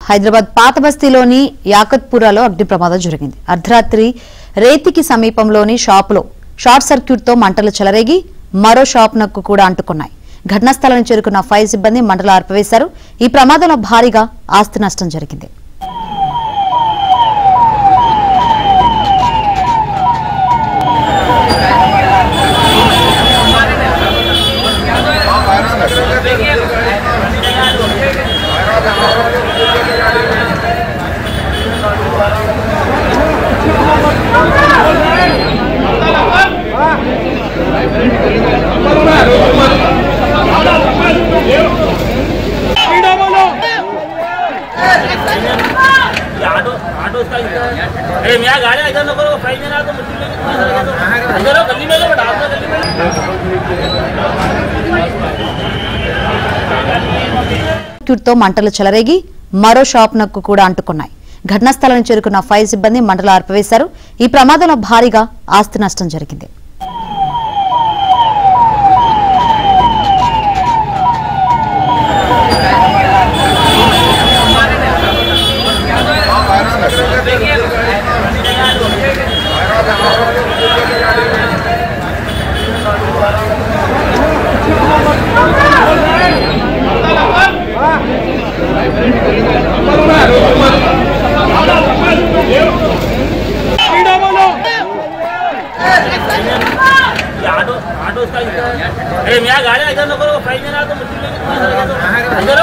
హైదరాబాద్ పాత బస్తీలోని యాకత్పురాలో అగ్ని ప్రమాదం జరిగింది. అర్ధరాత్రి రేతికి సమీపంలోని షాపులో షార్ట్ సర్క్యూట్తో మంటలు చెలరేగి మరో షాప్నకు కూడా అంటుకున్నాయి. ఘటనా స్థలానికి చేరుకున్న ఫైర్ సిబ్బంది మంటలు ఆర్పివేశారు. ఈ ప్రమాదంలో భారీగా ఆస్తి నష్టం జరిగింది. తో మంటలు చెలరేగి మరో షాప్నకు కూడా అంటుకున్నాయి. ఘటనా స్థలానికి చేరుకున్న ఫైర్ సిబ్బంది మంటలు ఆర్పివేశారు. ఈ ప్రమాదంలో భారీగా ఆస్తి నష్టం జరిగింది. गाड़ी इधर नको फाइल में ना तो मुझे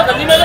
गली में